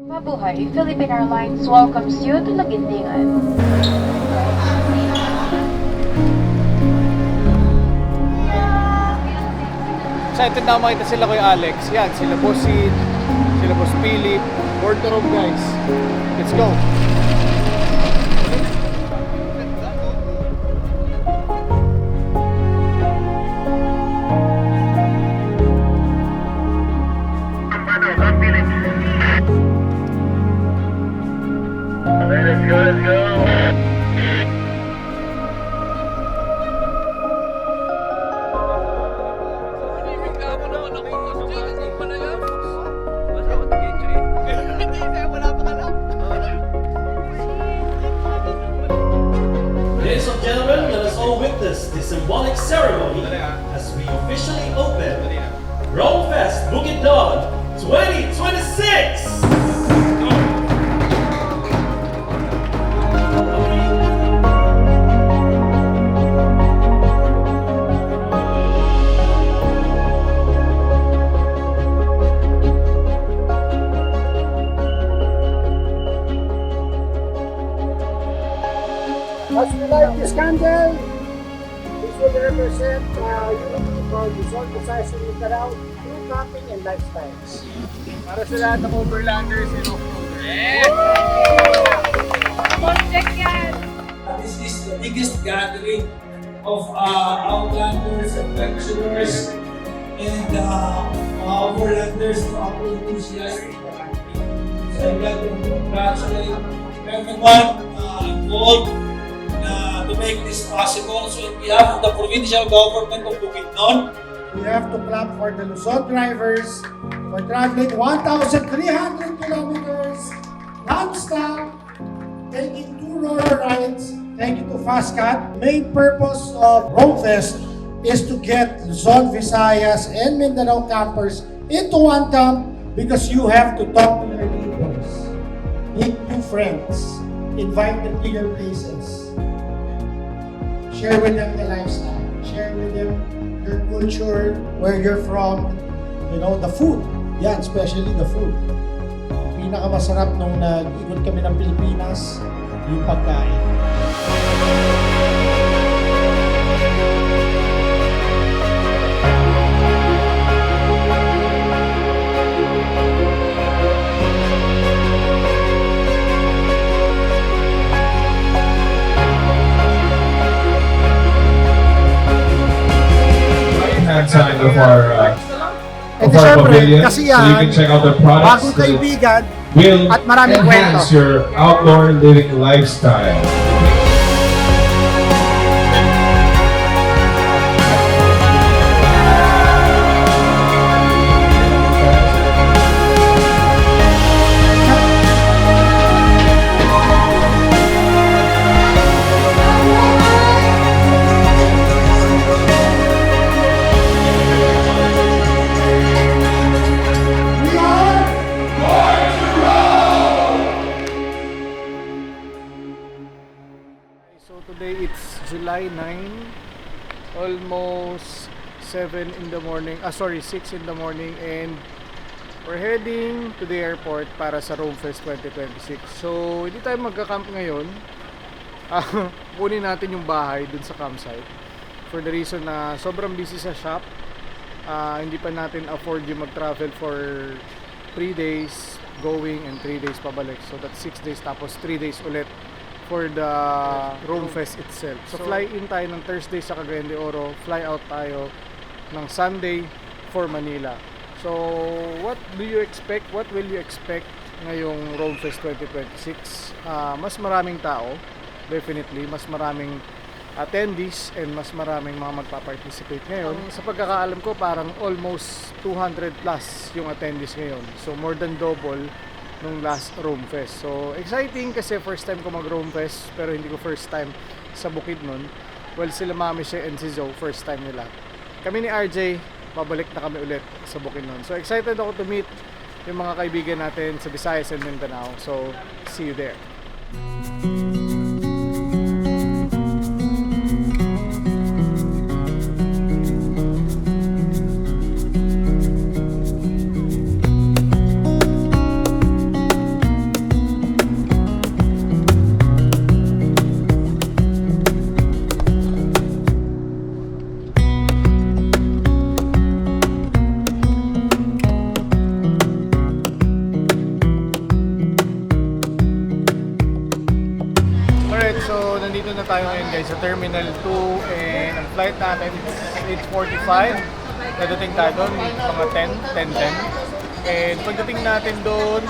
Mabuhay, Philippine Airlines welcomes you to Laguindingan. Excited na makita sila Kuya Alex. Yan, sila Boss Sid, sila Boss Philip. Board to room guys. Let's go! Let's go, let's go. Ladies and gentlemen, let us all witness the symbolic ceremony as we officially open Roamfest Bukidnon 2026! As we light this candle, this will represent unity for Luzon, Visayas, and Mindanao, true camping and lifestyles. Para sa lahat ng overlanders and off-roaders. This is the biggest gathering of outlanders, adventurers, and overlanders to our enthusiasts. So I'd like to congratulate everyone involved to make this possible. So on behalf of the provincial government of Bukidnon, We have to clap for the Luzon drivers for traveling 1,300 kilometers non-stop, taking 2 roller rides. Thank you to FastCat. Main purpose of Roamfest is to get Luzon, Visayas, and Mindanao campers into one camp because you have to talk to your neighbors, meet new friends, invite them to your places, share with them the lifestyle, share with them your culture, where you're from, you know, the food. Yan, especially the food. Pinakamasarap nung nag-ikot kami ng Pilipinas, yung pagkain. Hand side of our Siyempre, pavilion, kasi so you yan, can check out the products bagong that kaibigan, will at maraming enhance kwento. your outdoor living lifestyle. So today it's July 9, almost 7 in the morning, 6 in the morning, and we're heading to the airport para sa Roamfest 2026. So hindi tayo magka-camp ngayon. Kunin natin yung bahay dun sa campsite for the reason na sobrang busy sa shop. Hindi pa natin afford yung mag-travel for 3 days going and 3 days pabalik. So that's 6 days tapos 3 days ulit for the Roamfest itself. So fly in tayo ng Thursday sa Cagayan de Oro, fly out tayo ng Sunday for Manila. So what do you expect? What will you expect ngayong Roamfest 2026? Mas maraming tao, definitely, mas maraming attendees and mas maraming mga magpa-participate ngayon. Sa pagkakaalam ko, parang almost 200 plus yung attendees ngayon. So more than double nung last Roamfest. So exciting kasi first time ko mag Roamfest, pero hindi ko first time sa Bukidnon. Well, sila Mami She and si Zoe, first time nila. Kami ni RJ, pabalik na kami ulit sa Bukidnon. So excited ako to meet yung mga kaibigan natin sa Visayas and Mindanao. So see you there. nandun na tayo ngayon guys sa Terminal 2 and ang flight natin is 8:45. Nadating tayo doon mga 10:10. And pagdating natin doon,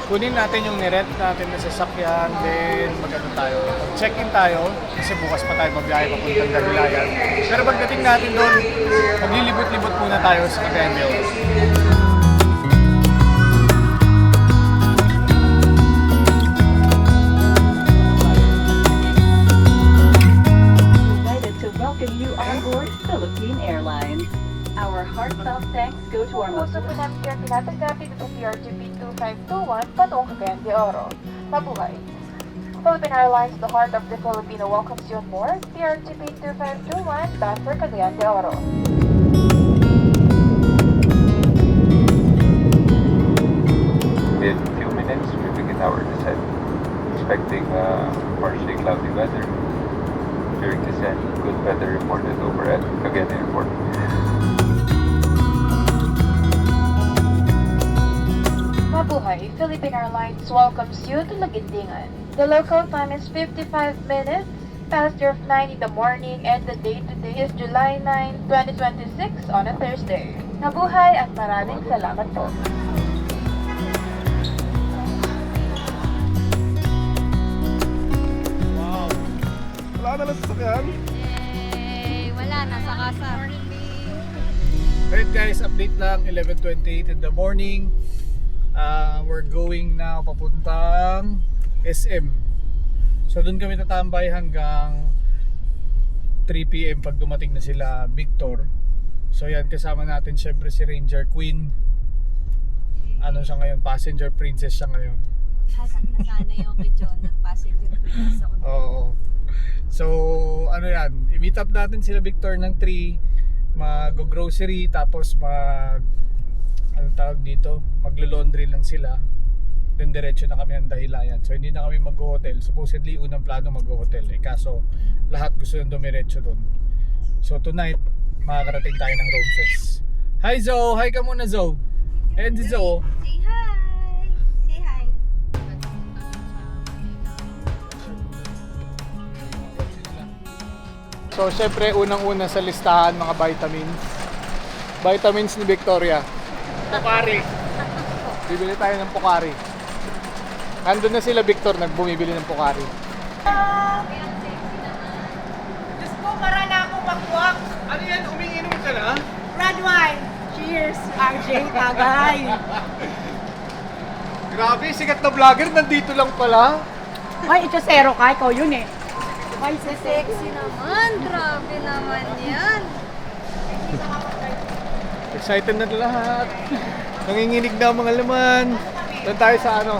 kunin natin yung nirent natin na sasakyan, then mag-ano tayo, check-in tayo kasi bukas pa tayo mabiyahe papuntang Dahilayan. Pero pagdating natin doon, maglilibot-libot muna tayo sa Cagayan de Oro. Welcome you on board Philippine Airlines. Our heartfelt thanks go to our most Puso po namin kayo tinatanggapin ito PRGP 2521 patungong Cagayan de Oro. Mabuhay! Philippine Airlines, the heart of the Filipino, welcomes you on board PRGP 2521 bound for Cagayan de Oro. In a few minutes, we begin our descent. Expecting partially cloudy weather. During descent, good weather reported over at Cagayan Airport. Mabuhay! Philippine Airlines welcomes you to Lagindingan. The local time is 55 minutes past your 9 in the morning and the date today is July 9, 2026 on a Thursday. Mabuhay at maraming salamat po. Wow! Wala na lang sasakyan. Wala, nasa kasa. Alright guys, update lang, 11:28 in the morning. We're going now papuntang SM. So doon kami tatambay hanggang 3 PM pag dumating na sila Victor. So yan, kasama natin syempre si Ranger Queen. Ano siya ngayon? Passenger princess siya ngayon. Nasana yung kay John ng passenger princess ako. Oo. So ano yan, i-meet up natin sila Victor ng 3, mag-grocery, tapos ano tawag dito, maglo-laundry lang sila, then diretso na kami ng Dahilayan. So hindi na kami mag-hotel. Supposedly unang plano mag-hotel kaso lahat gusto yung dumiretso doon. So tonight makakarating tayo ng Rome Fest. Hi Zoe! Hi ka muna Zoe! And si Zoe. Say hi! Say hi! So syempre unang-una sa listahan mga vitamins. Vitamins ni Victoria. Pocari. Bibili tayo ng Pocari. Nandun na sila Victor, nagbumibili ng Pocari. Diyos ko, para na ako makwak. Ano yan? Umiinom ka na? Red wine. Cheers, RJ Tagay. Grabe, sikat na vlogger, nandito lang pala. Ay, ichosero ka. Ikaw yun eh. Ay, Sexy naman! Grabe naman yan! Excited na lahat. Nanginginig na ang mga laman. Doon tayo sa ano.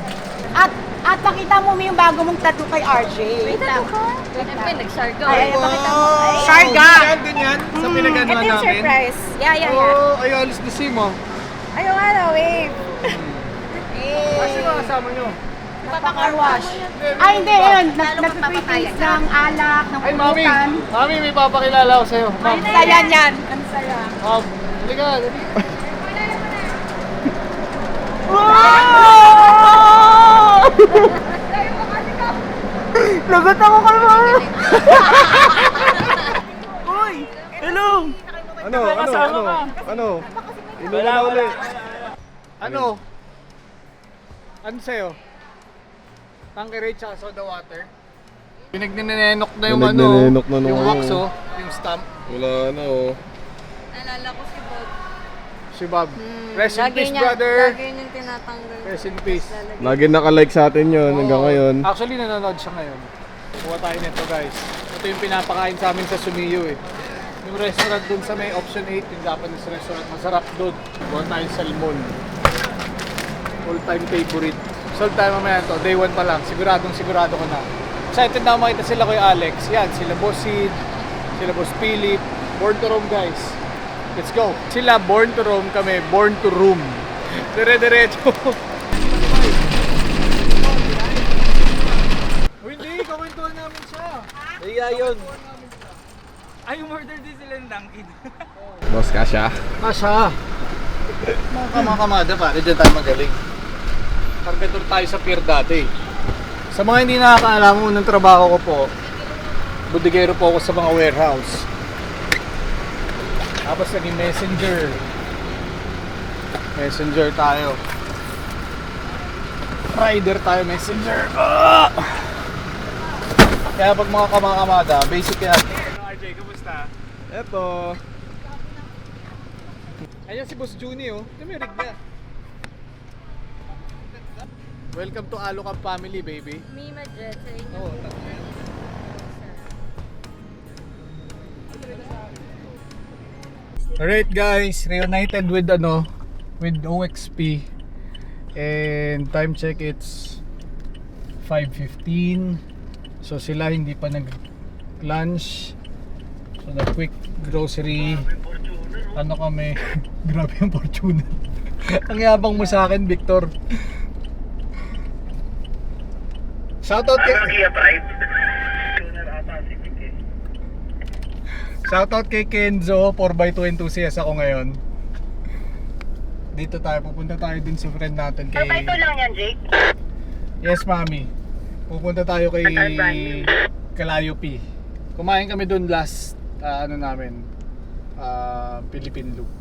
At pakita mo yung bago mong tattoo kay RJ. Wait lang. Siyempre, nag-sharga. Ay, pakita mo. Wow! Sharga! Doon yan, sa pinaganoan Ito yung namin. surprise. Yeah. Oh, ay, alis na si mo. Ayaw nga, wave. Kasi mga kasama nyo. Papacar wash. Ay, hindi, yun. Nag-pre-taste ng alak, ng Ay, mami. pulutan. Mami, may papakilala ako sa'yo. Ma'am. Ang saya niyan. Ang saya. Ma'am, halika. Lagot ako kay mami. Uy! Hello! Ano? Inuman na ulit. Ano? Ano sa'yo? Tankeray tsaka soda water? Pinagninenok na yung Pinagninenok na yung nung wax ano. yung stamp. Wala na oh. Naalala ko si Bob. Si Bob. Rest in peace, brother. Lagi yung tinatanggal. Rest in peace. Lagi nakalike sa atin yun hanggang Oo. ngayon. Actually, nanonood siya ngayon. Kuha tayo nito guys. Ito yung pinapakain sa amin sa Sumiyo eh. Yung restaurant dun sa may option 8, yung Japanese restaurant, masarap dun. Kuha tayo salmon. All time favorite. Sold tayo mamaya to, day 1 pa lang. Sigurado ko na. Excited na ako makita sila kay Alex. Yan, sila Boss Sid, sila Boss Philip. Born to roam guys. Let's go. Sila born to roam, kami born to room. Dire-diretso. Hindi, kawentuhan namin siya. Iya yun. Ay, murder din sila ng Dunkin. Boss Kasha. Kasha. Mga kamada pare, dyan tayo magaling. Carpenter tayo sa pier dati. Sa mga hindi nakakaalam, unang trabaho ko po, Budigero po ako sa mga warehouse. Tapos naging messenger tayo. Rider tayo, messenger. Kaya pag mga kamada, basic yan. RJ, kumusta? Eto. Ayan si Boss Juni, oh. Ito may rig na. Welcome to Alocam family, baby. Mima Jet sa inyo. Oo, tatlo yan. Alright guys, reunited with with OXP. And time check, it's 5:15. So sila hindi pa nag-lunch. So na quick grocery. Ano kami? Grabe yung Fortuner. Ang yabang mo sa akin, Victor. Shoutout kay Shoutout kay Kenzo, 4x2 enthusiast ako ngayon. Dito tayo, pupunta tayo din sa friend natin kay... 4x2 lang yan, Jake? Yes, mami. Pupunta tayo kay Kalayo P. Kumain kami dun last, Philippine Loop.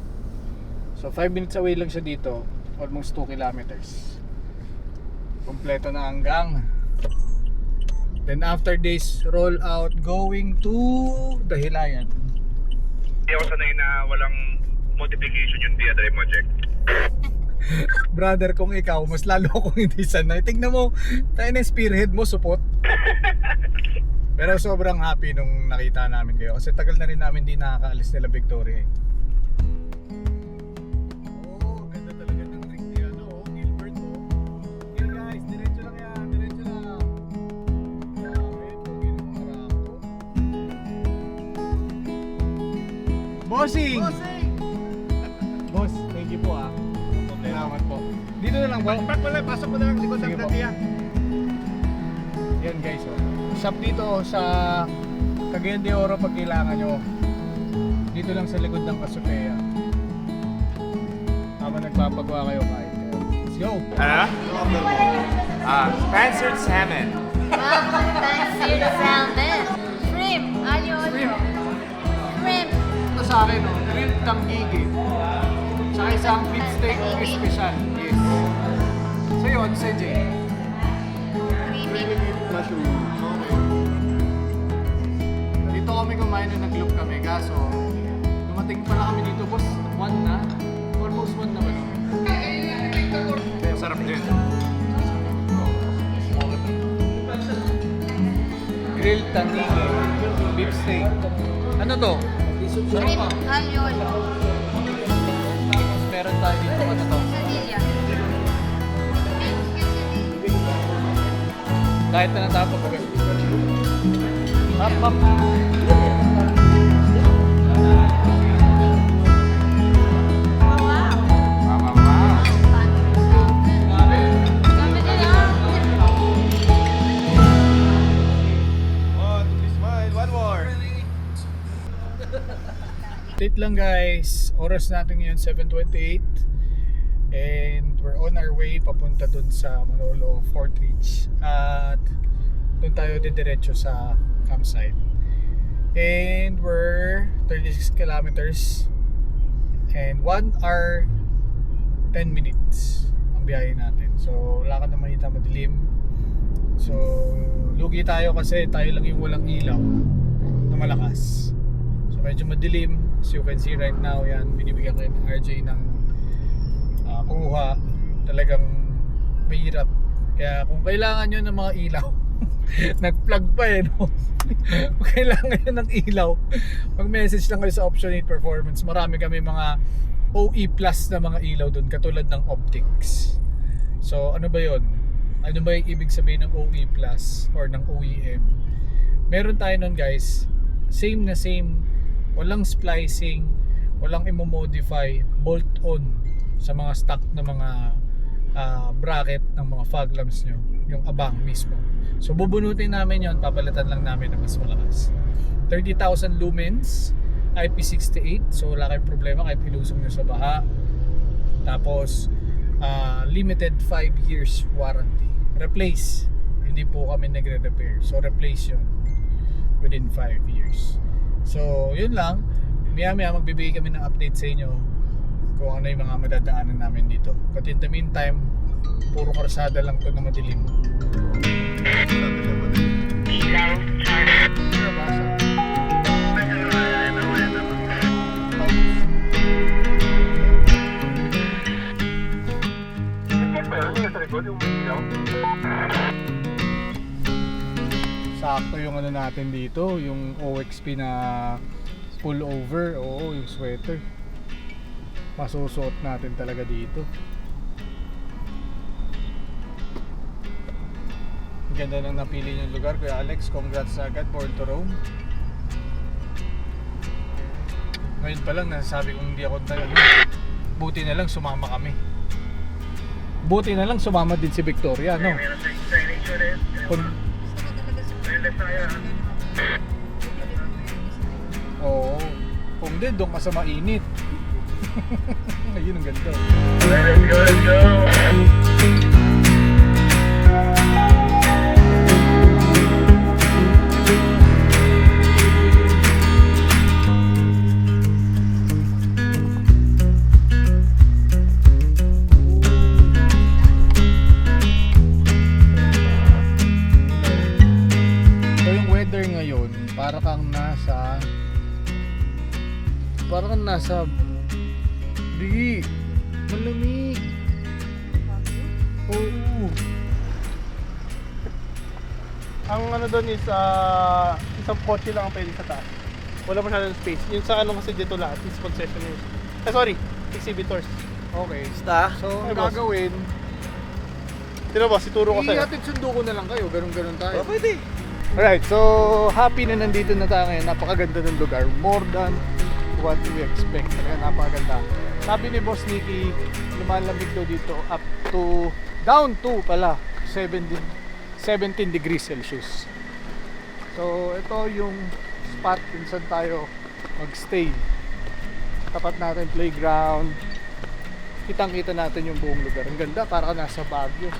So 5 minutes away lang siya dito, almost 2 kilometers. Kompleto na ang gang. Then after this roll out, going to Dahilayan. Hindi ako sanay na walang modification yung drive mo, Jack. Brother, kung ikaw, mas lalo akong hindi sanay. Tignan mo, tayo na spearhead mo, support. Pero sobrang happy nung nakita namin kayo. Kasi tagal na rin namin di nakakaalis nila Victoria eh. Oh, ganda talaga ng ring niya, Gilbert, Here guys, diretso lang yan, diretso lang. Grabe, pogi ng harap to. Bossing! Boss, thank you po ah. Salamat po. Dito na lang ba? Pasok mo na lang likod ng dati yan. Yan guys, shop dito sa Cagayan de Oro pag kailangan nyo. Dito lang sa likod ng Casupea. Habang nagpapagawa kayo kahit kayo. Let's go! Sponsored salmon. Fancy salmon. Shrimp. Ayun. Shrimp. Ito sa akin, grilled tanggigi. Tsaka isang beef steak special. Yes. So yun, CJ. Dito kami kumain nung nag-loop kami, kaso dumating pala kami dito, boss, 1 na. Almost 1 na ba? Sarap din. Grilled tanggigi, beef steak. Ano to? Shrimp. Ayun. Tapos meron tayo dito, ano to? Sadilla. Kahit na natapos ko. Hap. Update lang guys, oras natin ngayon 7:28 and we're on our way papunta dun sa Manolo Fort Ridge at dun tayo didiretso sa campsite and we're 36 kilometers and 1 hour 10 minutes ang biyahe natin, so wala ka na makita, madilim, so lugi tayo kasi tayo lang yung walang ilaw na malakas, so medyo madilim. As you can see right now, yan, binibigyan ko ng RJ ng kuha. Talagang mahirap. Kaya kung kailangan nyo ng mga ilaw, nag-plug pa eh, no? Kung kailangan nyo ng ilaw, mag-message lang kayo sa Option 8 Performance. Marami kami mga OE Plus na mga ilaw dun, katulad ng optics. So, ano ba yun? Ano ba yung ibig sabihin ng OE Plus or ng OEM? Meron tayo nun guys, same na same. Walang splicing, walang i-modify, bolt-on sa mga stock na mga bracket ng mga fog lamps nyo, yung abang mismo. So bubunutin namin yon, papalitan lang namin na mas malakas. 30,000 lumens, IP68, so wala kayong problema kahit ilusong nyo sa baha. Tapos limited 5 years warranty. Replace, hindi po kami nagre-repair, so replace yun. within 5 years. So, yun lang. Maya-maya magbibigay kami ng update sa inyo kung ano yung mga madadaanan namin dito. But in the meantime, puro karsada lang to na madilim. Sakto yung ano natin dito, yung OXP na pullover, oo, yung sweater. Masusuot natin talaga dito. Ang ganda ng napili yung lugar, Kuya Alex. Congrats agad, Born to Roam. Ngayon pa lang nasasabi kong hindi ako tayo. Buti na lang sumama kami. Buti na lang sumama din si Victoria, no? Oo. Kung di, doon ka sa mainit. Ayun, ang ganda. Let's go. Parang nasa di malamig. Oo. Ang ano doon is isang kotse lang ang pwede sa taas. Wala masyadong space. Yung sa ano kasi dito lahat is concession yun. Sorry, exhibitors. Okay. So, ang gagawin, sino boss, ituro ko sa'yo. ihatid sundo ko na lang kayo, ganun-ganun tayo. Oh, pwede. Alright, so happy na nandito na tayo ngayon. Napakaganda ng lugar. More than what we expect. Kaya napakaganda. Sabi ni Boss Nicky, lumalamig daw dito up to, down to pala, 17 degrees Celsius. So, ito yung spot kung saan tayo magstay. Tapat natin playground. Kitang-kita natin yung buong lugar. Ang ganda, para ka nasa Baguio.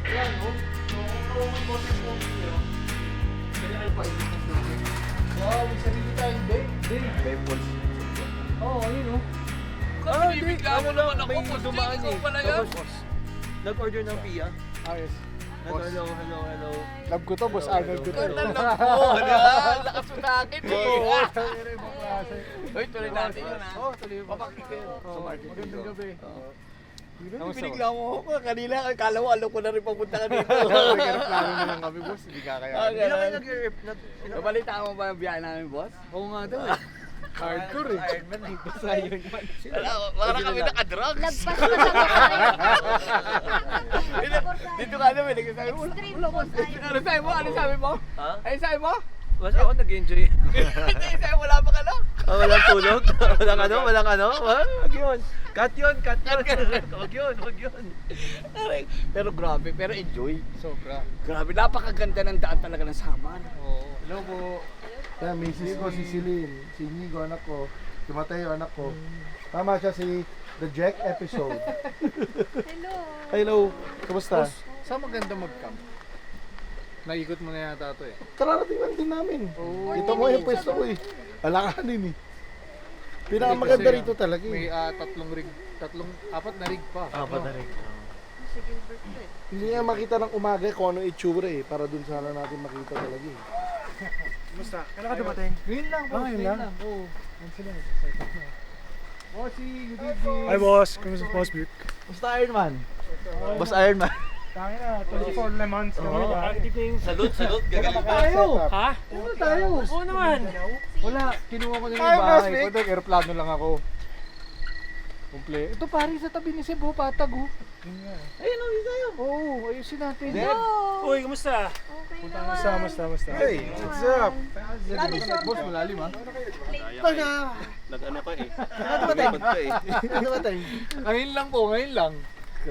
Yan, oh. Wow, may sarili tayong day. May balls. Oo, ayun o. Bibigla mo naman ako, boss. Dumaan eh. Tapos, nag-order ng pia. Ayos. Boss. Hello. Love ko to, Boss Arnold ko to. Lakas mo sa akin eh. Uy, tuloy natin yun ha. Oo, tuloy mo. Papakikil. Magandang gabi. Binigla mo ako. Kanina, kala mo, alam ko na rin papunta ka dito. Nagkaroon na lang kami, boss. Hindi ka kaya. Hindi na kayo nag-rip. Nabalita mo ba yung biyahe namin, boss? Oo nga daw eh. Hardcore eh. Ironman, dito sa yun man. Parang kami naka-drugs. Lagpas pa sa Dito ka naman, nagsasabi mo. Ano sabi mo? Ha? Ano sabi mo? Basta ako nag-enjoy. Hindi, sabi wala pa ka na. Walang tulog? Walang ano? Wag yun. Cut yun. Wag yun. Pero grabe, pero enjoy. Sobra. Grabe, napakaganda ng daan talaga ng Samar. Oo. Hello po. Kaya misis ko si Celine, si Nigo anak ko, si Mateo anak ko. Tama siya si The Jack episode. Hello. Kamusta? Boss, saan maganda mag-camp? Naikot mo na yata ito eh. Kararating lang din namin. Oh. Kita mo yung pwesto ko eh. Alakanin eh. Pinakamaganda Kasi, rito talaga eh. May apat na rig pa. Apat na rig. Hindi nga makita ng umaga kung ano itsura eh. Para dun sana natin makita talaga eh. Kumusta? Kailan ka dumating? Ngayon lang, boss. ngayon lang? Oo. Yan sila. Set up na. Bossy, good evening. Hi boss, kumusta boss Vic? Basta Ironman. Boss Ironman. Tangin na, 24 lemons kami. Good evening. Salute. Gagaling tayo. Ha? Ano tayo? Oo naman. Wala, kinuha ko na yung bahay. Ito, aeroplano lang ako. Kumple. Ito pare sa tabi ni Cebu, patag oh. Ayun, uwi tayo. Oo, ayusin natin. Uy, kumusta? Kumusta? Hey, what's up? Boss, malalim ha. Nag-ano ka eh. Ngayon lang po, ngayon lang.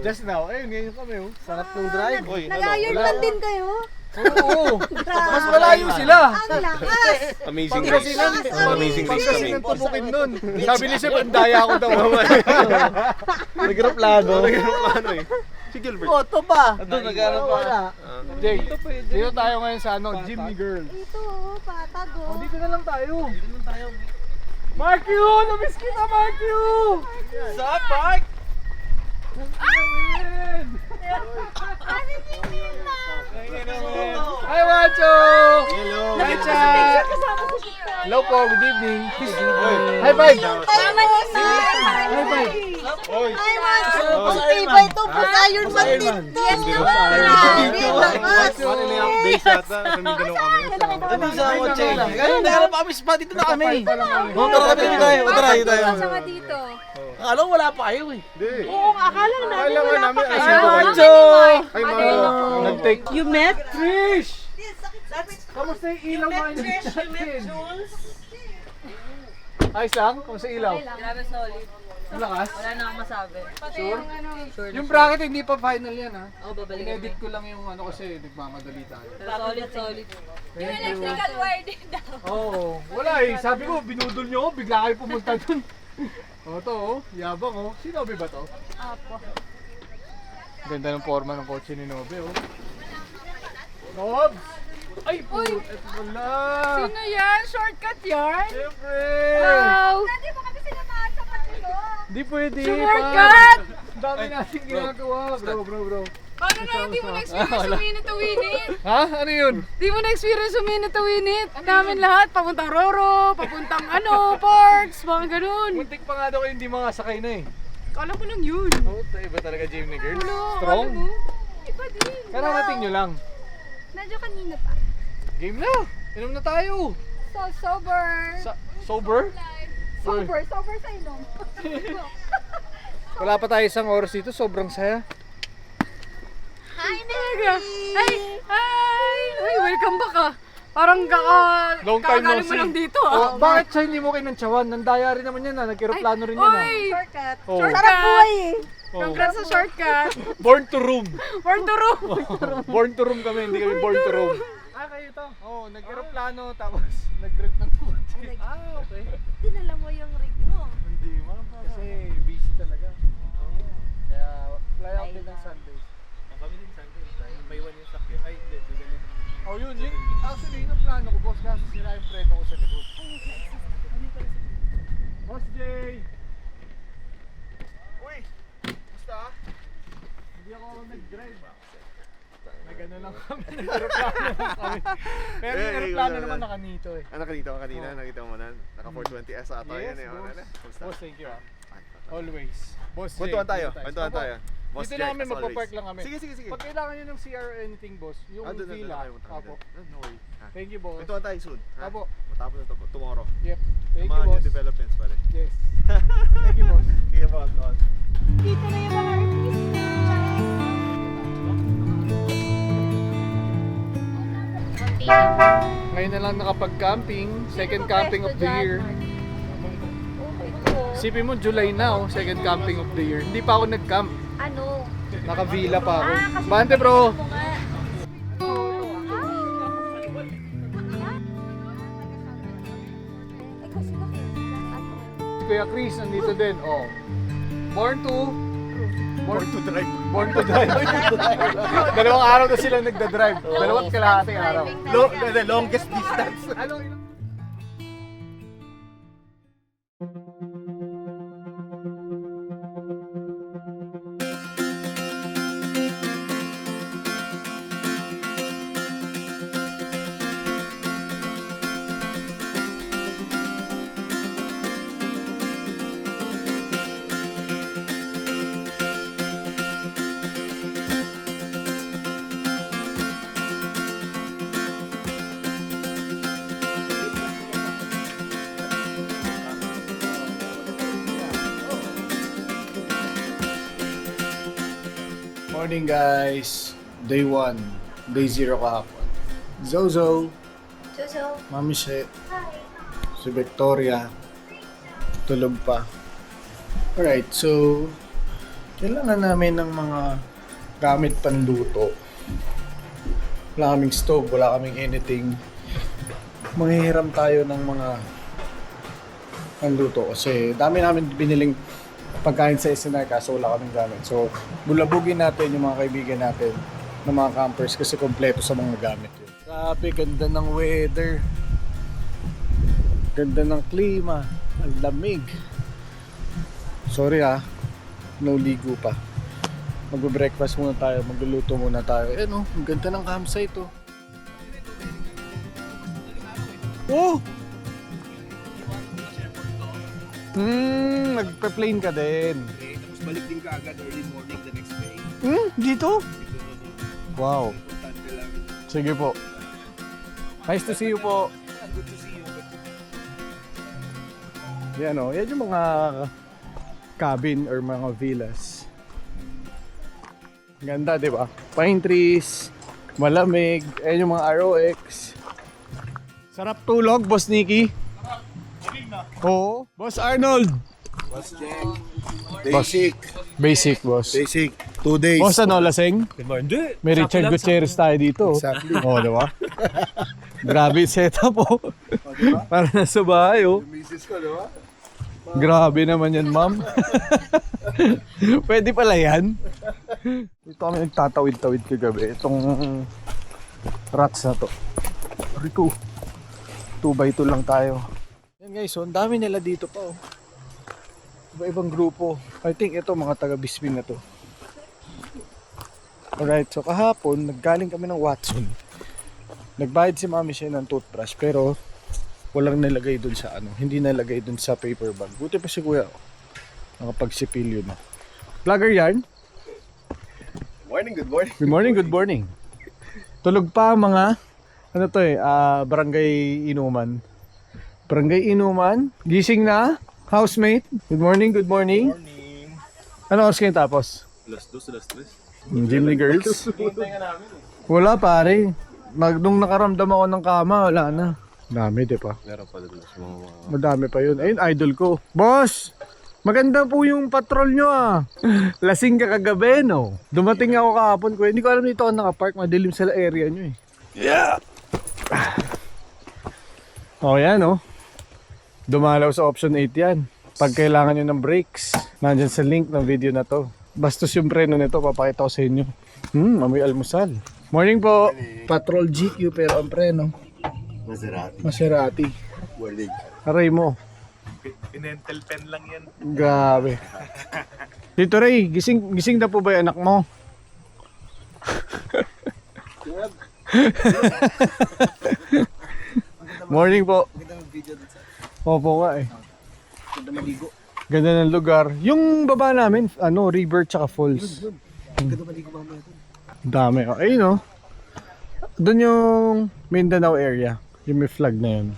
Just now, ayun, ngayon kami oh. Sarap ng drive. Nag-Ironman din kayo? Oo, mas malayo sila. Ang lakas! Amazing Pangasinan, Pangasinan tubukin nun. Sabi ni Sir, andaya ako daw. Nag-aeroplano. Nag-aeroplano eh. Si Gilbert. Boto pa. Doon nag-aeroplano. Jay, dito tayo ngayon sa ano, Jimmy Girls. Ito, patag Oh, dito na lang tayo. Mark you! Namiss kita, Mark you! Sup, Mark? Hi, Wacho! Hello! Hi, Cha! Hello po, good evening. High five! High five! Oy! Ay, Macho! Matibay ito po sa Iron Man din. Yes naman! Grabe, lakas! Ano na yung base yata? Sa Mindanao kami. Ano sa kotse? Ganun, nakarap kami sa dito na kami. Tara kami tayo. Tara tayo. Saka dito. Akala ko wala pa kayo eh. Oo, akala namin wala pa kayo. Ay, Macho! Ay, nag-take. You met Trish! Kamusta yung ilaw mo? Ayos lang? Kamusta yung ilaw? Grabe solid. Ang lakas? Wala na akong masabi. Sure? Sure. Yung bracket hindi pa final yan ha? Oo, babalik In-edit ko lang yung ano kasi nagmamadali tayo. Solid. Yung electrical wire din daw. Oo, wala eh. Sabi ko, binudol nyo ako, bigla kayo pumunta dun. O to oh, yabang oh. Si Nobe ba to? Apo. Ganda ng forma ng kotse ni Nobe oh. Nobs! Ay po! Ito pala! Sino yan? Shortcut yan? Siyempre! Wow! Dati mo kami sinamahan sa patilo. Di pwede! Shortcut! Ang dami natin ginagawa! Bro. Paano na hindi mo na-experience uminit to winit? Ha? Ano yun? Di mo na-experience uminit to winit? Ang namin lahat, papuntang Roro, papuntang Parks, mga ganun. Muntik pa nga daw kayo hindi makasakay na eh. Kala ko lang yun. Oh, iba talaga Jimmy Girls. Wala, Strong. alam mo? Iba din. Kararating nyo lang. Medyo kanina pa. Game na! Inom na tayo! So, sober. Sober? Sober sa inom. Wala pa tayo isang oras dito, sobrang saya. Hi, Hi! Uy, welcome back ah. Parang Long time no kakagaling mo see. lang dito Oh, ah. bakit siya hindi mo kinantsawan? Nandaya rin naman yan ah, nag-aeroplano rin yan ah. Uy! Shortcut. Oh. Sarap buhay eh. Oh. Congrats sa shortcut. Born to room. Born to room. Born to room kami, hindi kami born to room. Ah, kayo to? Oo, nag-aeroplano tapos nag-rent ng kotse. Ah, okay. Dinala mo yung rig mo. Hindi, ma'am. Kasi busy talaga. Kaya fly out din ng Sunday. Kami din Sunday. May one yung sakyo. Ay, hindi. Galing. Oh, yun. Actually, yun ang plano ko, boss. Kaso sila yung preno ko sa likod. Boss Jay! Uy! Basta? Hindi ako nag-drive. Nag-ano lang kami. Nag-aeroplano lang kami. Pero yung aeroplano naman nakanito eh. Nakanito ka kanina, nakita mo na. Naka 420S ata yan eh. Boss. Boss, thank you ah. Always. Boss Jay. Kwentuhan tayo. dito Kwentuhan tayo. Boss Dito Jack, lang kami, as always. magpapark lang kami. Sige. Pag kailangan nyo ng CR or anything, boss, yung Doon villa. tayo. Apo. No worry. Thank you, boss. Kwentuhan tayo soon. ha? Apo. Matapos na to tomorrow. Yep. Thank you, Mga new boss. developments pare. Yes. Thank you, boss. Sige, boss. Dito na yung mga artista. Ngayon na lang nakapag-camping. Second camping of the year. Isipin mo, July na oh. Second camping of the year. Hindi pa ako nag-camp. Ano? Naka-villa pa ako. Kasi Bante, bro! mo nga. Ay, kasi Kuya Chris, nandito din. Oh. Born to drive. Born to drive. Dalawang araw na silang nagda-drive. Dalawang kalahating araw. The longest distance. Morning guys. Day 1. Day 0 kahapon. Zozo. Jojo. Mami si Hi. si Victoria. Tulog pa. Alright, so kailangan namin ng mga gamit panluto. Wala kaming stove, wala kaming anything. Manghihiram tayo ng mga panluto kasi dami namin biniling pagkain sa SNR kaso wala kaming gamit. So bulabugin natin yung mga kaibigan natin ng mga campers kasi kompleto sa mga gamit yun. Grabe, ganda ng weather. Ganda ng klima. Ang lamig. Sorry no ligo pa. Magbe-breakfast muna tayo, magluluto muna tayo. Ang ganda ng campsite Oh! Nagpe-plane ka din. Tapos balik din ka agad early morning the next day. Dito? Wow. Sige po. Nice to see you po. Good to see you. Yan yung mga cabin or mga villas. Ganda, di ba? Pine trees, malamig, ayan yung mga ROX. Sarap tulog, Boss Nicky. Oo. Boss Arnold. Boss Jack. Basic. Basic, boss. Basic. 2 days. Boss, lasing? Hindi. May Richard Gutierrez tayo dito. Exactly. Di ba? Grabe yung setup Diba? Para nasa bahay Misis ko, di ba? Grabe naman yan, ma'am. Pwede pala yan. Dito kami nagtatawid-tawid kagabi. Itong rats na to. Rico. 2x2 lang tayo. Yan guys, ang dami nila dito pa Iba-ibang grupo. I think ito mga taga-Bisping na to. Alright, so kahapon naggaling kami ng Watson. Nagbayad si Mami siya ng toothbrush pero walang nilagay dun sa hindi nilagay dun sa paper bag. Buti pa si Kuya nakapagsipilyo na. Vlogger yan? Morning, good morning. Good morning, good morning. Tulog pa mga barangay inuman. Barangay inuman. Gising na? Housemate? Good morning, good morning. Morning. Ano oras kayo tapos? Alas 2, alas 3. Jimmy Girls? Wala pare. Nung nakaramdam ako ng kama, wala na. Dami, di pa? Meron pa doon sa mga... Madami pa yun. Ayun, idol ko. Boss! Maganda po yung patrol nyo Lasing ka kagabi, no? Dumating ako kahapon ko. Hindi ko alam dito ako nakapark. Madilim sa area nyo Yeah! Yan, Dumalaw sa option 8 yan. Pag kailangan nyo ng brakes, nandyan sa link ng video na to. Bastos yung preno nito, papakita ko sa inyo. Amoy almusal. Morning po. Patrol GQ pero ang preno. Maserati. Morning. Aray mo. Pinental pen lang yan. Grabe. Tito Ray, gising na po ba yung anak mo? Morning po. Opo nga Ganda maligo. Ganda ng lugar. Yung baba namin, river tsaka falls. Ganda maligo ba natin? Dami. Ayun Doon yung Mindanao area. Yung may flag na yun.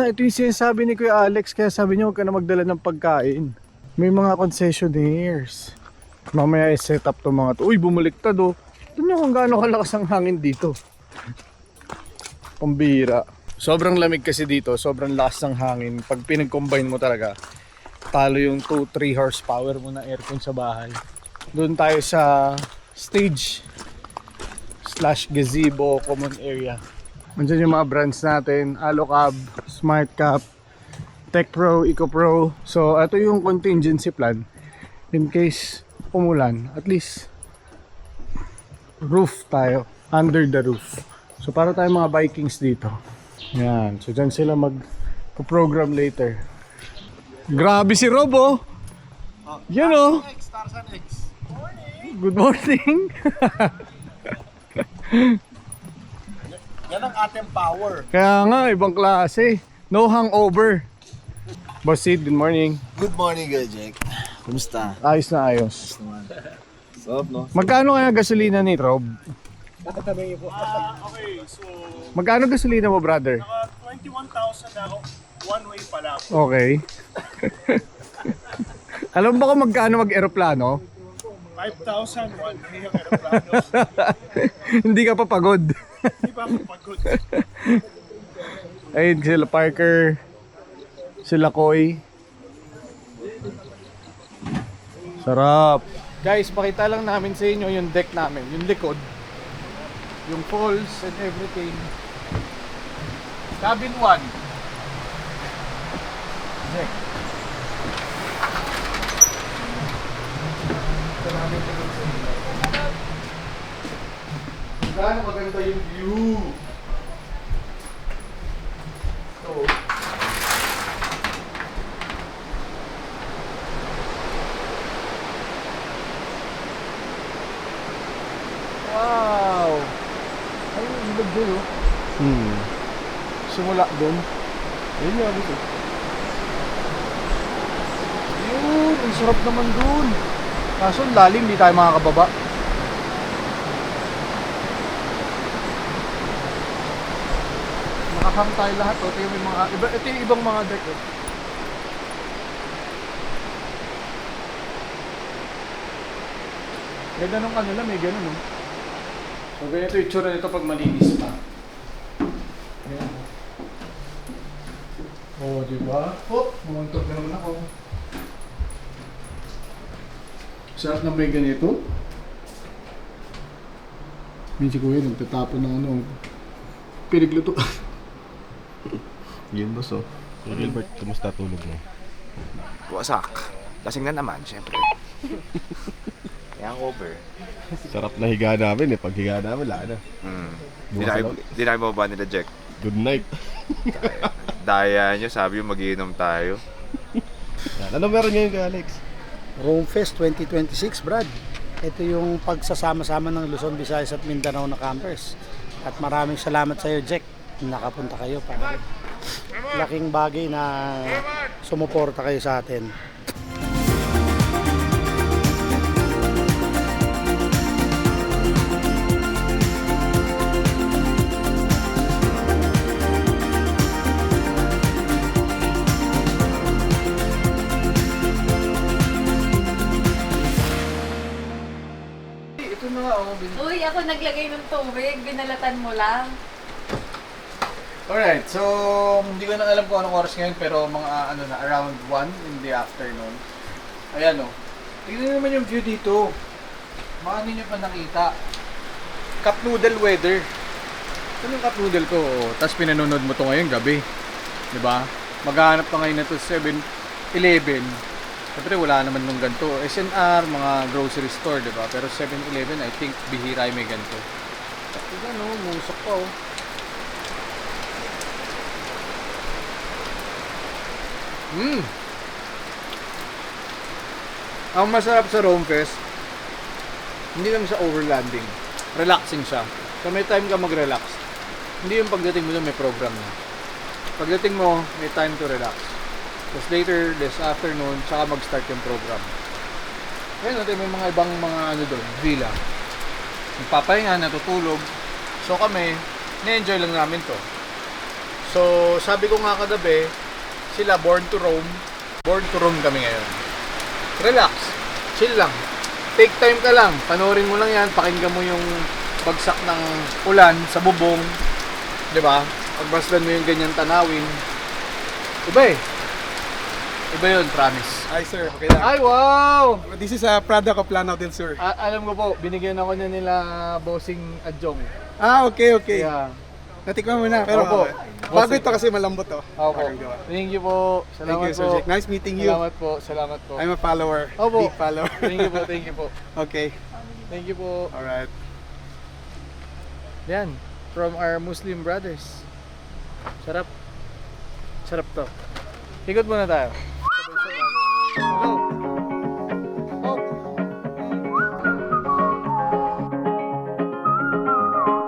Ito yung sinasabi ni Kuya Alex. Kaya sabi niya huwag ka na magdala ng pagkain. May mga concessionaires. Mamaya i-set up to mga to. Uy, bumaliktad Tignan nyo kung gaano kalakas ang hangin dito. Pambira. Sobrang lamig kasi dito. Sobrang lakas ng hangin. Pag pinag-combine mo talaga, talo yung 2-3 horsepower mo na aircon sa bahay. Doon tayo sa stage/gazebo common area. Andiyan yung mga brands natin, Alocab, SmartCap, TechPro, EcoPro. So ito yung contingency plan in case umulan. At least roof tayo, under the roof. So para tayo mga Vikings dito. Yan, so dyan sila mag-program later. Grabe si Rob Yan Good morning. Yan ang ating power. Kaya nga, ibang klase. No hangover. Boss Sid, good morning. Good morning, Jack. Kumusta? Ayos na ayos. Sarap, no? Magkano kaya gasolina ni Rob? Okay, so Magkano gasolina mo, brother? naka 21,000 na ako. One way pala ako. Okay. Alam mo ba kung magkano mag-aeroplano? 5,000 one way ang aeroplano. Hindi ka pa pagod. Hindi pa ako pagod. Ayun, sila Parker, sila Koy. Sarap. Guys, pakita lang namin sa inyo yung deck namin, yung likod, yung falls and everything. Cabin 1. Deck. Ito namin likod sa inyo. Gaano maganda yung view. So, wow! Ay, yung ilog doon, oh. Simula doon. Ayun nga, gusto. Yun, ang sarap naman doon. Kaso lalim, hindi tayo makakababa. Nakahang tayo lahat, oh. Ito yung mga, ito yung ibang mga deck, oh. Ganda nung ano lang, may ganun, oh. So, ganito yung itsura nito pag malinis pa. Ayan. Oh, diba? Oh, bumuntog na naman ako. Sarap na may ganito. Minsan ko yun, nagtatapon ng ano, pinagluto. Yun boss, oh. Gilbert, kumusta tulog mo? Wasak. Lasing na naman, syempre. Hangover. Sarap na higa namin eh. Pag higa namin, wala na. Di na kayo ba nila, Jack? Good night. Daya nyo, sabi yung magiinom tayo. Ano meron ngayon kay Alex? Rome Fest 2026, Brad. Ito yung pagsasama-sama ng Luzon, Visayas at Mindanao na campers. At maraming salamat sa iyo, Jack. Nakapunta kayo para laking bagay na sumuporta kayo sa atin. Ito na nga, oh. Uy, ako naglagay ng tubig, binalatan mo lang. Alright, so hindi ko na alam kung anong oras ngayon pero mga ano na, around 1 in the afternoon. Ayan, oh. Tignan naman yung view dito. Maano nyo pa nakita? Cup noodle weather. Ito yung cup noodle ko, oh. Tapos pinanonood mo to ngayon gabi. Diba? Maghahanap pa ngayon na to 7-Eleven. Siyempre wala naman nung ganito. SNR, mga grocery store, diba? Pero 7-Eleven, I think bihira yung may ganito. Tignan, oh. Musok pa, oh. Ang masarap sa Rome Fest, hindi lang siya overlanding. Relaxing siya. So may time ka mag-relax. Hindi yung pagdating mo doon may program na. Pagdating mo, may time to relax. Tapos later, this afternoon, tsaka mag-start yung program. Ayun natin, may mga ibang mga ano doon, villa. Magpapahinga, natutulog. So kami, na-enjoy lang namin to. So sabi ko nga kagabi, sila born to roam kami ngayon. Relax, chill lang, take time ka lang, panoorin mo lang yan, pakinggan mo yung bagsak ng ulan sa bubong, di ba? Pagbasdan mo yung ganyan tanawin, iba eh. Iba yun, promise. Hi sir, okay lang. Ay, wow! This is a product of Plan Hotel, sir. Alam ko po, binigyan ako na nila bossing adjong. Okay. Yeah. Natikman mo na, pero Opo. bago ito kasi malambot to. Opo. Thank you po. Salamat Thank you, Sir po. Jake. Nice meeting you. Salamat po. I'm a follower. Opo. Big follower. Thank you po. Okay. Thank you po. Alright. Yan, from our Muslim brothers. Sarap. Sarap to. Ikot muna tayo. Go.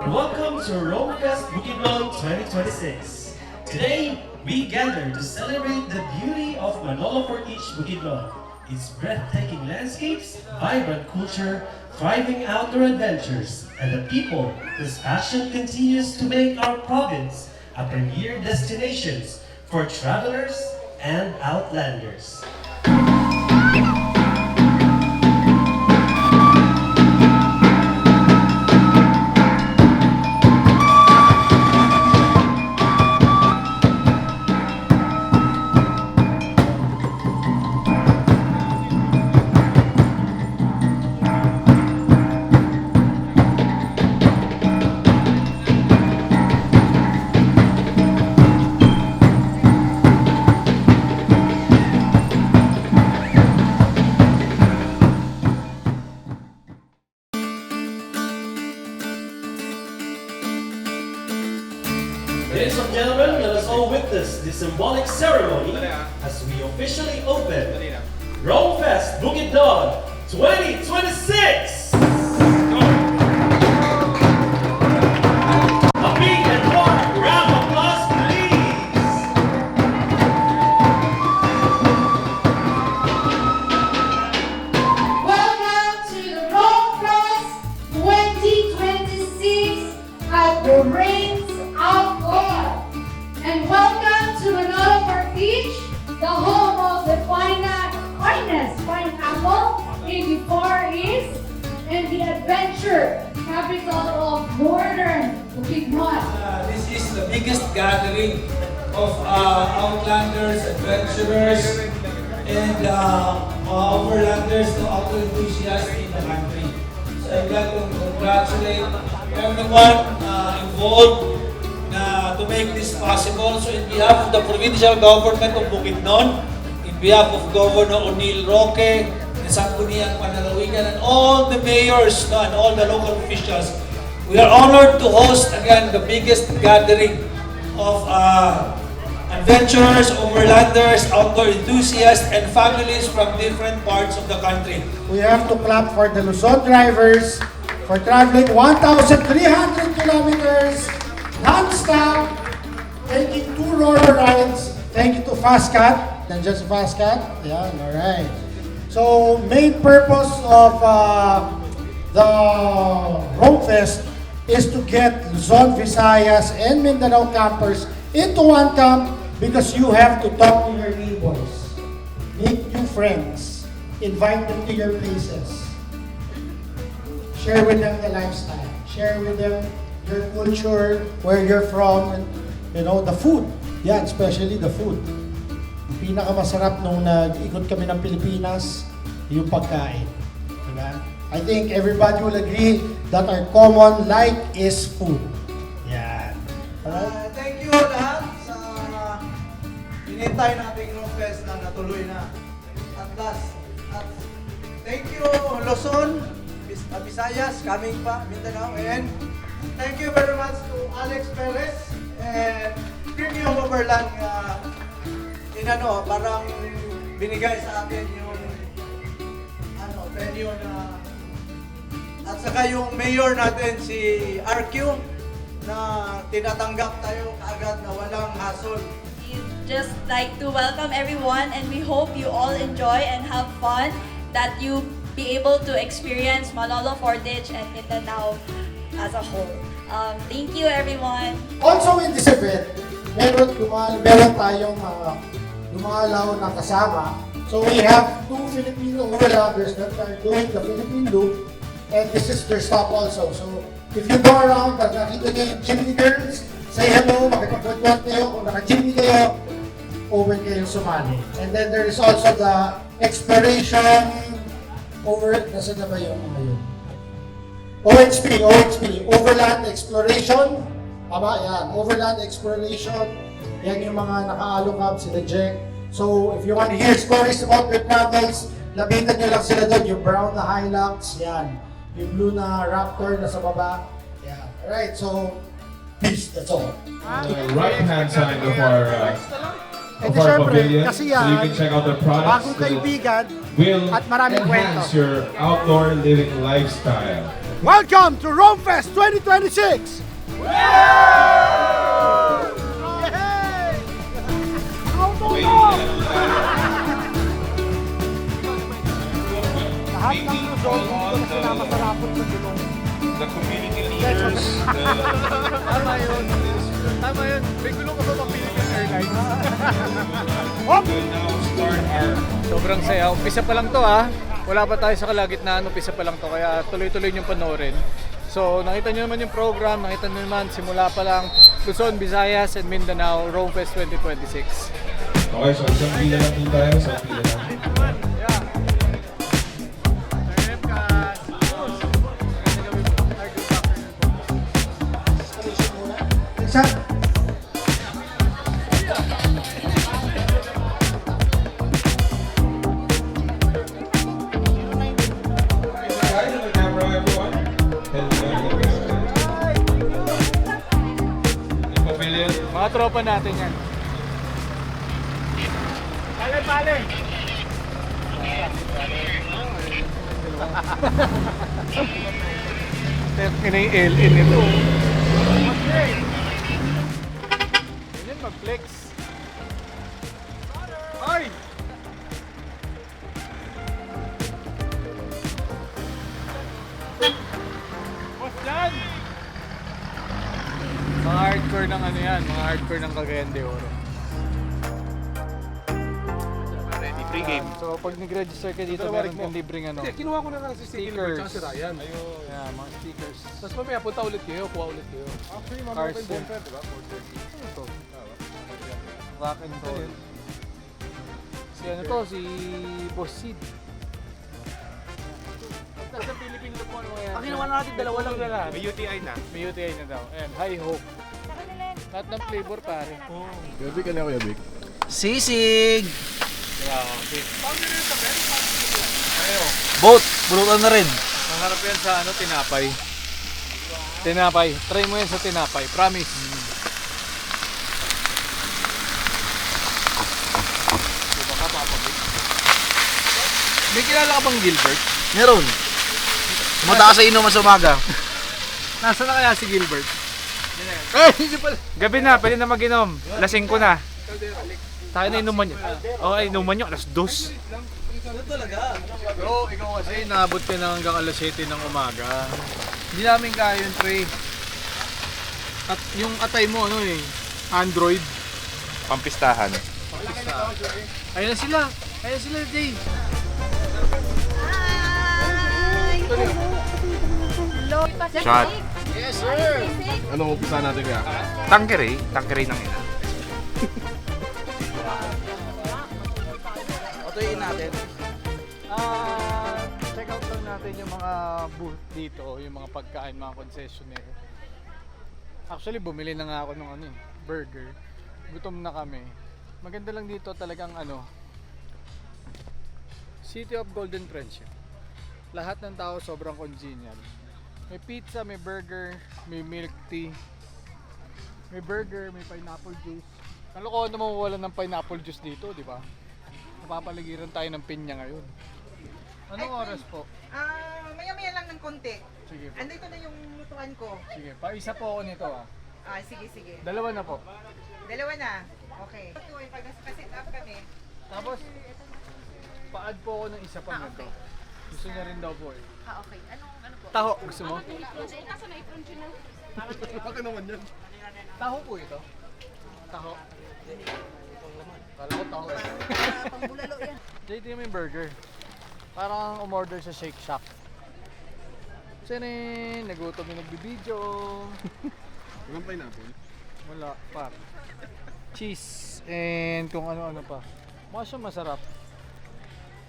Welcome to Rome Fest Bukidnon 2026. Today, we gather to celebrate the beauty of Manolo Fortich Bukidnon, its breathtaking landscapes, vibrant culture, thriving outdoor adventures, and the people whose passion continues to make our province a premier destination for travelers and outlanders. Ladies and gentlemen, let us all witness the symbolic ceremony as we officially open Rome Fest Bukidnon 2026! A big and warm round of applause, please! Welcome to the Rome Fest 2026 at the Reigns of God. And welcome to Manolo Beach, the home of the finest pineapple in the Far East and the adventure capital of Northern Bukidnon. This is the biggest gathering of outlanders, adventurers, and overlanders to auto enthusiasts in the country. So I'd like to congratulate everyone involved to make this possible. So in behalf of the provincial government of Bukidnon, in behalf of Governor O'Neil Roque, the Sangguniang Panlalawigan, and all the mayors and all the local officials, we are honored to host again the biggest gathering of adventurers, overlanders, outdoor enthusiasts, and families from different parts of the country. We have to clap for the Luzon drivers for traveling 1,300 kilometers non-stop, taking 2 roller rides. Thank you to FastCat. Nandiyan si FastCat. Yan, alright. So, main purpose of the Rome Fest is to get Luzon, Visayas, and Mindanao campers into one camp because you have to talk to your neighbors, make new friends, invite them to your places, share with them the lifestyle, share with them your culture, where you're from, and the food. Yan, especially the food. Yung pinakamasarap nung nag-ikot kami ng Pilipinas, yung pagkain. Diba? I think everybody will agree that our common like is food. Yan. Alright? Thank you lahat sa inintay nating Rome Fest na natuloy na. At last, thank you Luzon, Visayas, coming pa, Mindanao, and thank you very much to Alex Perez and Premium Overland parang binigay sa akin yung venue na at saka yung mayor natin si RQ na tinatanggap tayo kaagad na walang hassle. We'd just like to welcome everyone and we hope you all enjoy and have fun, that you be able to experience Manolo Portage and Mindanao as a whole. Thank you everyone. Also in this event, meron tayong lumalaw na kasama. So we have 2 Filipino overlanders that are doing the Philippine Loop, and this is their stop also. So if you go around at nakita niyo yung Jimny girls, say hello, makipagkwentuhan kayo. Kung naka-Jimny kayo, open kayo sumali. And then there is also the exploration nasa na ba yun? OHP, Overland Exploration. Tama, yan. Overland Exploration. Yan yung mga naka-alukab, sila Jack. So, if you want to hear stories about their travels, lapitan nyo lang sila doon. Yung brown na Hilux, yan. Yung blue na Raptor na sa baba. Yan. Alright, so, peace, that's all. The right-hand side of our pavilion, so you can check out the products that will enhance your outdoor living lifestyle. Welcome to Rome Fest 2026! Lahat ng Luzon, dito na sila masarapon sa gulong. The community leaders, Tama yun. May gulong ka ba pang Philippine Airlines? Sobrang saya. Umpisa pa lang to Wala pa tayo sa kalagitnaan. Umpisa pa lang to. Kaya tuloy-tuloy yung panoorin. So nakita nyo naman yung program. Nakita nyo naman simula pa lang Luzon, Visayas, and Mindanao Rome Fest 2026. Okay, so isang pila lang din tayo. Isang pila lang. tropa natin yan. Pale! Kina yung LN ito. Ganyan mag-flex. Ay! What's that? Mga hardcore ng ano yan, mga hardcore ng Cagayan de Oro. Ready, free game. So pag nag-register ka dito, meron kang libreng ano. Kinuha ko na lang si Gilbert at si Ryan. Ayun. Yeah, mga stickers. Tapos mamaya punta ulit kayo, kuha ulit kayo. Actually, mamaya pa yung bonfire, diba? 4:30. Ano to? Rock and roll. Si ano to? Si Boss Sid. Nasa Philippine look mo ano yan. Ang ginawa natin, dalawa lang. May UTI na. May UTI na daw. Ayan, High Hope. Lahat ng flavor pare. Kuya Vic, ano Kuya Vic? Sisig! Grabe. Boat! Bulutan na rin. Maharap yan sa ano, tinapay. Tinapay. Try mo yan sa tinapay. Promise. Diba ka papabig? May kilala ka bang Gilbert? Meron. Mataas sa inuman sa umaga. Nasaan na kaya si Gilbert? Ay, hindi pala. Gabi na, pwede na mag-inom. Lasing ko na. Tayo na inuman nyo. Okay, inuman nyo, alas 2. Bro, ikaw kasi naabot ka na hanggang alas 7 ng umaga. Hindi namin kaya yun, pre. At yung atay mo, ano eh, Android. Pampistahan. Ayun na sila. Ayun sila, Jay. Shot. Yes, sir! Anong umpisa natin kaya? Tangkere ng ina. Otoyin natin. Check out lang natin yung mga booth dito, yung mga pagkain, mga concessionaire. Actually, bumili na nga ako ng ano, burger. Gutom na kami. Maganda lang dito talagang ano, City of Golden Friendship. Lahat ng tao sobrang congenial. May pizza, may burger, may milk tea. May burger, may pineapple juice. Kalokohan naman mawalan ng pineapple juice dito, di ba? Napapaligiran tayo ng pinya ngayon. Anong oras po? Maya-maya lang ng konti. Sige po. Andito na yung lutuan ko. Sige, pa-isa po ako nito ah. Sige. Dalawa na po. Dalawa na. Okay. Pag nasa-set up kami. Tapos, pa-add po ako ng isa pa nito. Gusto niya rin daw po eh. Okay. Ano po? Taho, gusto mo? Nasa na i-crunch na. Bakit naman yun? Taho po ito. Taho. Kala ko taho eh. Pambulalo yan. JT mo yung burger. Parang umorder sa Shake Shack. Sinin, nagutom yung nagbibideo. Walang pineapple? Wala, par. Cheese and kung ano-ano pa. Mukha siya masarap.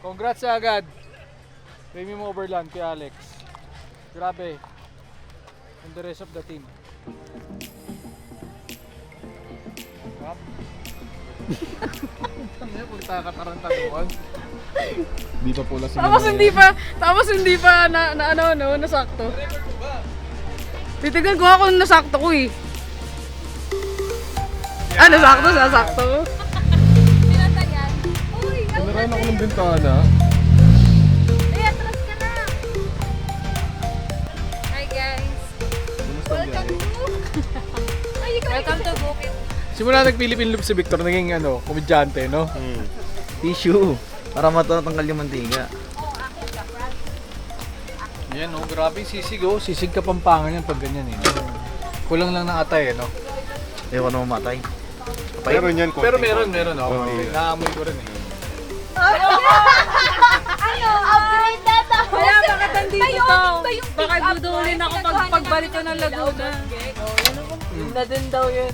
Congrats agad. Premium Overland kay Alex. Grabe. And the rest of the team. Grabe. Punta ka tarantaduan. Di pa po lasing. Tapos hindi pa nasakto. Titignan ko ako kung nasakto ko eh. Nasakto. Tinatayan. Uy, Pinarayan ako ng bintana. atras ka na. Hi guys. Welcome to... Welcome to Bukit. Simula nag-Philippine Loop si Victor, naging komedyante, no? Tissue. Para matatanggal yung mantiga. Yan, no? Grabe sisig, oh. Sisig Kapampangan yan pag ganyan, eh. Kulang lang na atay, eh, no? Ewan na mamatay. Meron yan, Pero meron, oh. Okay. Naamoy ko rin, eh. Ano? Upgrade na to. Kaya bakit nandito to? Yung Baka dudulin ako pagbalik ko ng Laguna. Yun na din daw yun.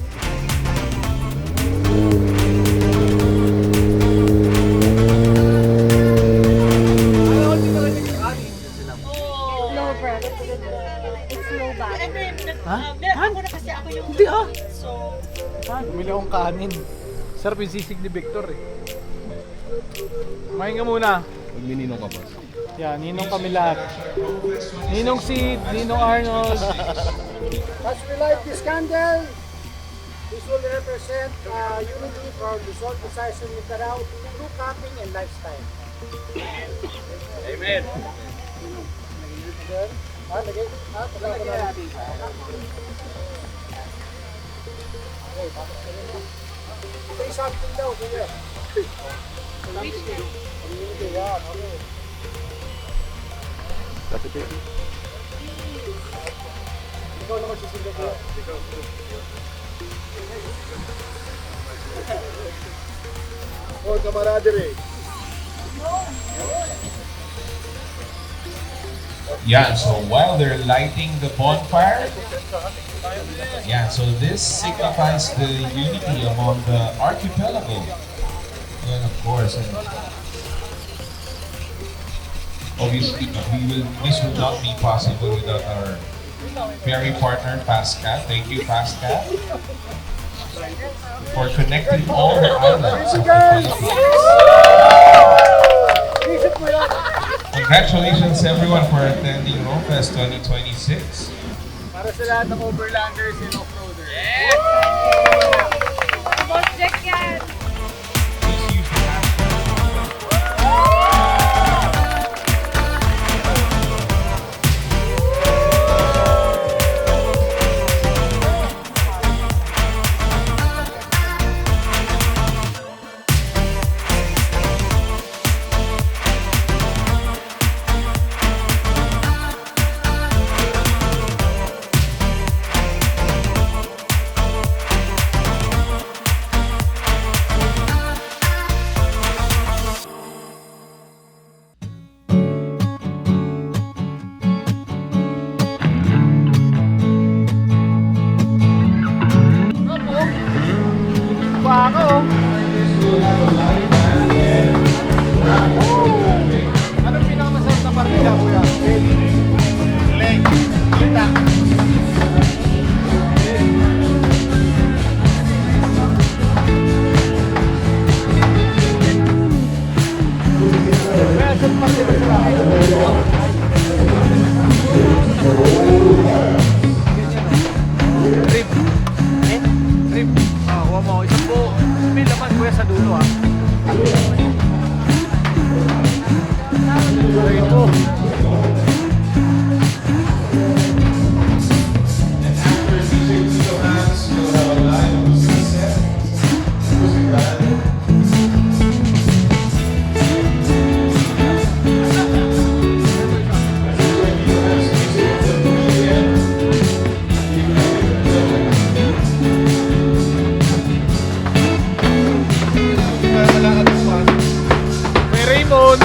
Low breath. It's low back. Hindi, ah. Bumili akong kanin. Sarap yung sisig ni Victor, eh. Kumain ka muna. Pag mininong ka pa. Yan, ninong kami lahat. Ninong Sid, Ninong Arnold. As we light this candle, This will represent unity for Luzon, Visayas, and Mindanao through camping and lifestyle. Amen. Say something daw, kuya. Ikaw naman sisilyo ko. Oh, camaraderie. Yeah, so while they're lighting the bonfire, yeah, so this signifies the unity among the archipelago. And of course, obviously, this would not be possible without our ferry partner, Fastcat. Thank you, Fastcat, for connecting all the islands of the Philippines. Congratulations everyone for attending RoamFest 2026. Para sa lahat ng overlanders and off-roaders. Boss Jack yan! Anong pinakamasarap na partida, kuya? Leg. Kita. Trip. Trip. Huwag mo. Isang po. May laman, kuya, sa dulo, ha? Ito. May Raymond.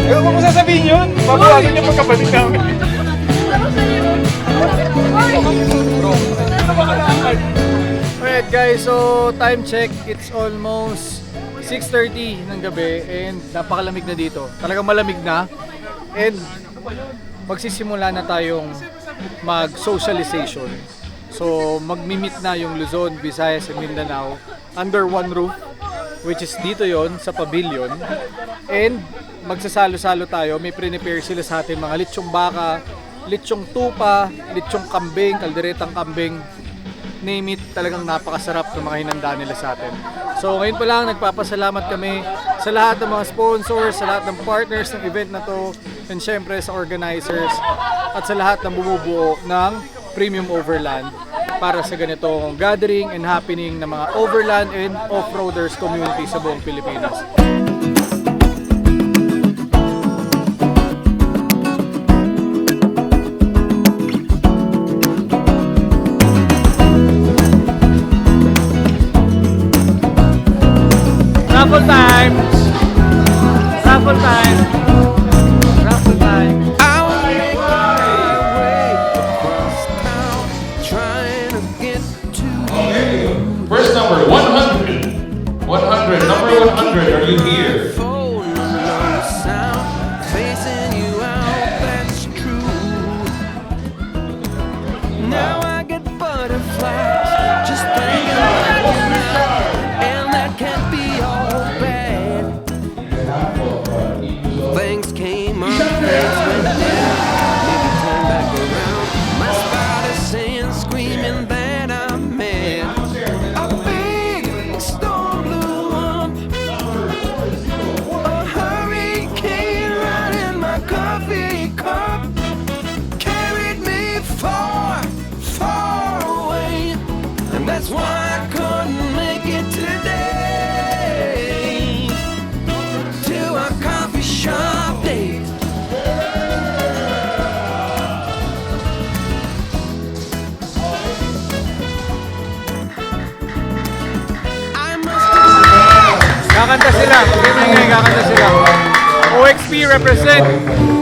Ewan ko kung sasabihin yun. Babawasan yung pagkabalik namin. Alright guys, so time check. It's almost 6:30 ng gabi and napakalamig na dito. Talagang malamig na. And magsisimula na tayong mag-socialization. So magmi-meet na yung Luzon, Visayas, and Mindanao under one roof, which is dito yon sa pavilion. And magsasalo-salo tayo. May prepare sila sa atin mga litsong baka, litsong tupa, litsong kambing, kalderetang kambing. Name it, talagang napakasarap ng mga hinanda nila sa atin. So ngayon pa lang nagpapasalamat kami sa lahat ng mga sponsors, sa lahat ng partners ng event na to, and syempre sa organizers at sa lahat ng bumubuo ng Premium Overland para sa ganitong gathering and happening ng mga overland and off-roaders community sa buong Pilipinas. Raffle time. Raffle time. First number, 100. 100, number 100, are you here? Now I get butterflies just thinking about you now, and that can't be all bad. Things came up, things went down, maybe turn back around. My spider's saying, screaming that I'm mad. A big storm blew up, a hurricane right in my coffee cup, carried me far, far away, and that's why I couldn't make it today to a coffee shop date. Kakanta sila. Kakanta sila. OXP represent.